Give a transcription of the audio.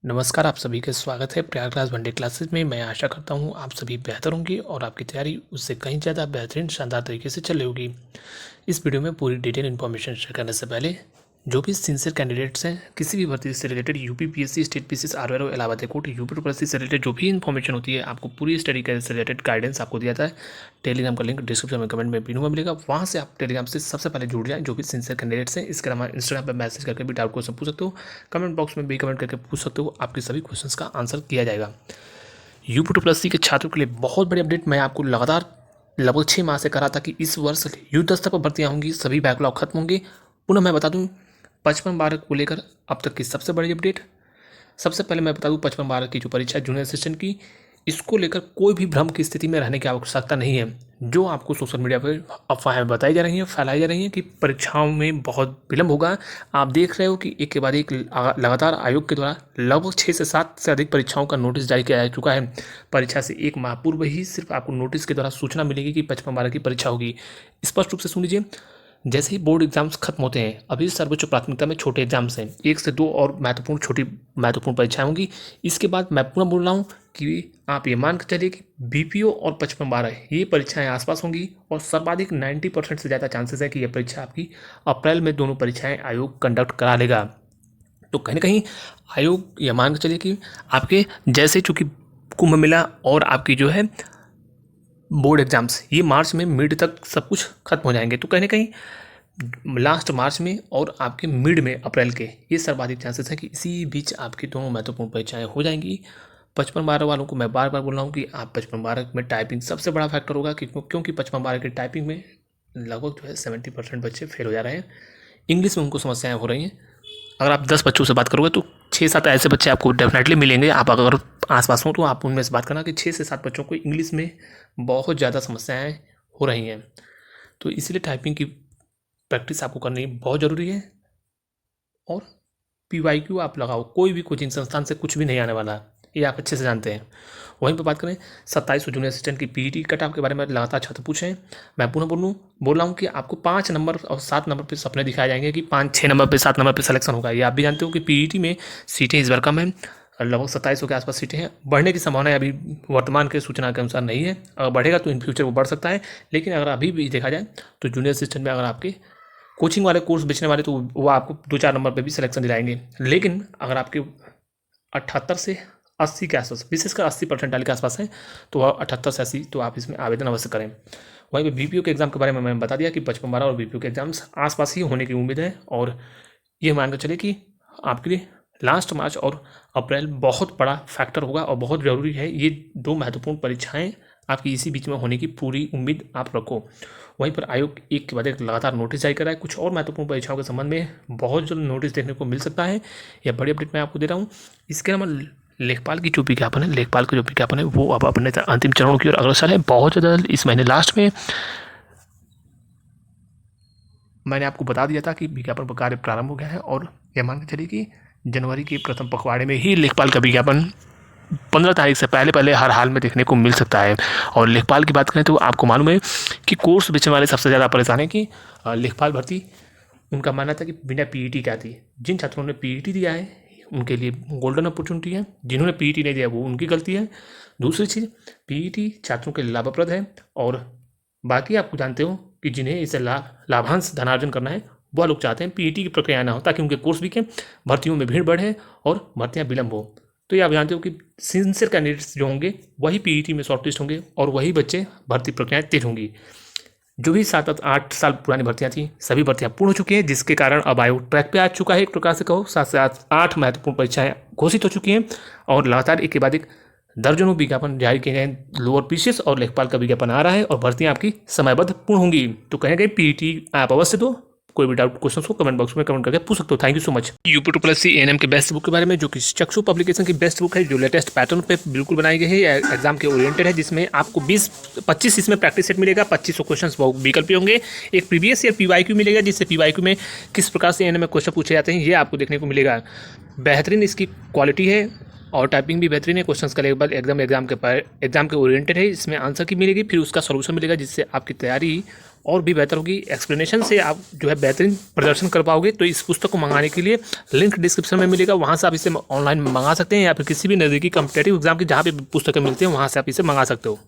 नमस्कार, आप सभी का स्वागत है प्रयागराज वनडे क्लासेस में। मैं आशा करता हूँ आप सभी बेहतर होंगे और आपकी तैयारी उससे कहीं ज़्यादा बेहतरीन शानदार तरीके से चल रही होगी। इस वीडियो में पूरी डिटेल इन्फॉर्मेशन शेयर करने से पहले जो भी सिंसियर कैंडिडेट्स हैं किसी भी भर्ती से related UP PSC, state PCS, RRO, Allahabad high court, UP triple से रिलेटेड जो भी इन्फॉर्मेशन होती है, आपको पूरी स्टडी कैरियर से रिलेटेड गाइडेंस आपको दिया जाता है। टेलीग्राम का लिंक डिस्क्रिप्शन में कमेंट में पिन हुआ मिलेगा, वहाँ से आप टेलीग्राम से सबसे पहले जुड़ जाएं जो भी सिंसियर कैंडिडेट्स हैं। इसके अलावा इंस्टाग्राम पर मैसेज करके भी डाउट क्वेश्चन पूछ सकते हो, कमेंट बॉक्स में भी कमेंट करके पूछ सकते हो, आपके सभी क्वेश्चंस का आंसर किया जाएगा। यूपी ट्रिपल सी के छात्रों के लिए बहुत बड़ी अपडेट मैं आपको लगातार लगभग 6 माह से करा था कि इस वर्ष युद्ध स्तर पर भर्तियाँ होंगी, सभी बैकलॉग खत्म होंगे। पुनः मैं बता दूं 55-12 को लेकर अब तक की सबसे बड़ी अपडेट। सबसे पहले मैं बता दूं 55-12 की जो परीक्षा है जूनियर असिस्टेंट की, इसको लेकर कोई भी भ्रम की स्थिति में रहने की आवश्यकता नहीं है। जो आपको सोशल मीडिया पर अफवाहें बताई जा रही हैं, फैलाई जा रही हैं कि परीक्षाओं में बहुत विलंब होगा, आप देख रहे हो कि एक के बाद एक लगातार आयोग के द्वारा लगभग 6 से 7 से अधिक परीक्षाओं का नोटिस जारी किया जा चुका है। परीक्षा से एक माह पूर्व ही सिर्फ आपको नोटिस के द्वारा सूचना मिलेगी कि 55-12 की परीक्षा होगी। स्पष्ट रूप से सुन लीजिए, जैसे ही बोर्ड एग्जाम्स खत्म होते हैं, अभी सर्वोच्च प्राथमिकता में छोटे एग्जाम्स हैं, 1 से 2 और महत्वपूर्ण परीक्षाएं होंगी। इसके बाद मैं पुनः बोल रहा हूँ कि आप ये मान कर चलिए कि बीपीओ और 55-12 ये परीक्षाएं आसपास होंगी और सर्वाधिक 90% से ज़्यादा चांसेस है कि यह परीक्षा आपकी अप्रैल में दोनों परीक्षाएं आयोग कंडक्ट करा लेगा। तो कहीं ना कहीं आयोग यह मान कर चलिए कि आपके जैसे चूँकि कुंभ मेला और आपकी जो है बोर्ड एग्जाम्स ये मार्च में मिड तक सब कुछ खत्म हो जाएंगे, तो कहीं ना कहीं लास्ट मार्च में और आपके मिड में अप्रैल के ये सर्वाधिक चांसेस हैं कि इसी बीच आपकी दोनों महत्वपूर्ण परीक्षाएं हो जाएंगी। 55-12 वालों को मैं बार बार बोल रहा हूँ कि आप 55-12 में टाइपिंग सबसे बड़ा फैक्टर होगा, क्योंकि 55-12 की टाइपिंग में लगभग जो है 70% बच्चे फेल हो जा रहे हैं। इंग्लिश में उनको समस्याएं हो रही हैं। अगर आप 10 बच्चों से बात करोगे तो 6-7 ऐसे बच्चे आपको डेफिनेटली मिलेंगे। आप अगर आसपास हो तो आप उनमें से बात करना कि 6 से 7 बच्चों को इंग्लिश में बहुत ज़्यादा समस्याएं हो रही हैं। तो इसलिए टाइपिंग की प्रैक्टिस आपको करनी बहुत ज़रूरी है। और PYQ आप लगाओ, कोई भी कोचिंग संस्थान से कुछ भी नहीं आने वाला, ये आप अच्छे से जानते हैं। वहीं पर बात करें 27 जूनियर असिस्टेंट की PET कट ऑफ के बारे में लगातार छात्र पूछे हैं। मैं पुनः बोल रहा हूँ कि आपको 5 नंबर और 7 नंबर पे सपने दिखाए जाएंगे कि 5-6 नंबर पे 7 नंबर पे सिलेक्शन होगा। ये आप भी जानते हो कि PET में सीटें इस बार कम है, लगभग 2700 के आसपास सीटें हैं। बढ़ने की संभावना अभी वर्तमान के सूचना के अनुसार नहीं है, अगर बढ़ेगा तो इन फ्यूचर वो बढ़ सकता है। लेकिन अगर अभी भी देखा जाए तो जूनियर असिस्टेंट में अगर आपके कोचिंग वाले कोर्स बेचने वाले तो वो आपको 2-4 नंबर पे भी सिलेक्शन दिलाएंगे। लेकिन अगर आपके 78 से 80 के आसपास, विशेषकर 80 परसेंटाइल के आसपास है, तो 78 से 80 तो आप इसमें आवेदन अवश्य करें। वहीं पर BPO के एग्ज़ाम के बारे में मैंने बता दिया कि 55-12 और BPO के एग्ज़ाम्स आसपास ही होने की उम्मीद है। और ये मानकर चले कि आपके लिए लास्ट मार्च और अप्रैल बहुत बड़ा फैक्टर होगा और बहुत ज़रूरी है। ये 2 महत्वपूर्ण परीक्षाएं आपकी इसी बीच में होने की पूरी उम्मीद आप रखो। वहीं पर आयोग एक के बाद एक लगातार नोटिस जारी कर रहा है। कुछ और महत्वपूर्ण परीक्षाओं के संबंध में बहुत जल्द नोटिस देखने को मिल सकता है। यह बड़ी अपडेट मैं आपको दे रहा हूँ। इसके अलावा लेखपाल की जो विज्ञापन है वो अब अपने अंतिम चरणों की ओर अग्रसर है। बहुत ज़्यादा इस महीने लास्ट में मैंने आपको बता दिया था कि विज्ञापन का कार्य प्रारंभ हो गया है और यह मान के चलिए कि जनवरी के प्रथम पखवाड़े में ही लेखपाल का विज्ञापन 15 तारीख से पहले हर हाल में देखने को मिल सकता है। और लेखपाल की बात करें तो आपको मालूम है कि कोर्स बेचने वाले सबसे ज़्यादा परेशान है कि लेखपाल भर्ती उनका मानना था कि बिना PET के आती। जिन छात्रों ने PET दिया है उनके लिए गोल्डन अपॉर्चुनिटी है, जिन्होंने PET नहीं दिया वो उनकी गलती है। दूसरी चीज़, PET छात्रों के लिए लाभप्रद है और बाकी आपको जानते हो कि जिन्हें इसे लाभांश धनार्जन करना है वह लोग चाहते हैं PET की प्रक्रिया ना हो, ताकि उनके कोर्स बिके, भर्तियों में भीड़ बढ़े और भर्तियाँ विलंब हो। तो ये आप जानते हो कि सिंसियर कैंडिडेट्स जो होंगे वही PET में शॉर्टलिस्ट होंगे और वही बच्चे भर्ती प्रक्रियाएँ तेज होंगी। जो भी 7-8 साल पुरानी भर्तियाँ थी सभी भर्तियाँ पूर्ण हो चुकी हैं, जिसके कारण अब आयोग ट्रैक पे आ चुका है। एक प्रकार से कहो 7 से 8 महत्वपूर्ण परीक्षाएं घोषित हो चुकी हैं और लगातार एक के बाद एक दर्जनों विज्ञापन जारी किए गए। लोअर पीसीएस और लेखपाल का विज्ञापन आ रहा है और भर्तियां आपकी समयबद्ध पूर्ण होंगी। तो कहीं गए PET आप अवश्य दो। कोई भी डाउट क्वेश्चन को कमेंट बॉक्स में कमेंट करके पूछ सकते हो। Thank you so much. UP triple SC ANM के बेस्ट बुक के बारे में, जो कि चक्षु पब्लिकेशन की बेस्ट बुक है, जो लेटेस्ट पैटर्न पे बिल्कुल बनाई गई है, एग्जाम के ओरिएंटेड है, जिसमें आपको 20-25 इसमें प्रैक्टिस सेट मिलेगा, 2500 क्वेश्चन विकल्प होंगे, एक प्रीवियस ईयर PYQ मिलेगा, जिससे PYQ में किस प्रकार से ANM में क्वेश्चन पूछे जाते हैं ये आपको देखने को मिलेगा। बेहतरीन इसकी क्वालिटी है और टाइपिंग भी बेहतरीन है। क्वेश्चंस का लेवल एग्जाम के ओरिएंटेड है, इसमें आंसर की मिलेगी, फिर उसका सॉल्यूशन मिलेगा, जिससे आपकी तैयारी और भी बेहतर होगी। एक्सप्लेनेशन से आप जो है बेहतरीन प्रदर्शन कर पाओगे। तो इस पुस्तक को मंगाने के लिए लिंक डिस्क्रिप्शन में मिलेगा, वहाँ से आप इसे ऑनलाइन मंगा सकते हैं, या फिर किसी भी नज़दीकी कॉम्पिटेटिव एग्जाम की जहाँ पे पुस्तकें मिलती हैं वहाँ से आप इसे मंगा सकते हो।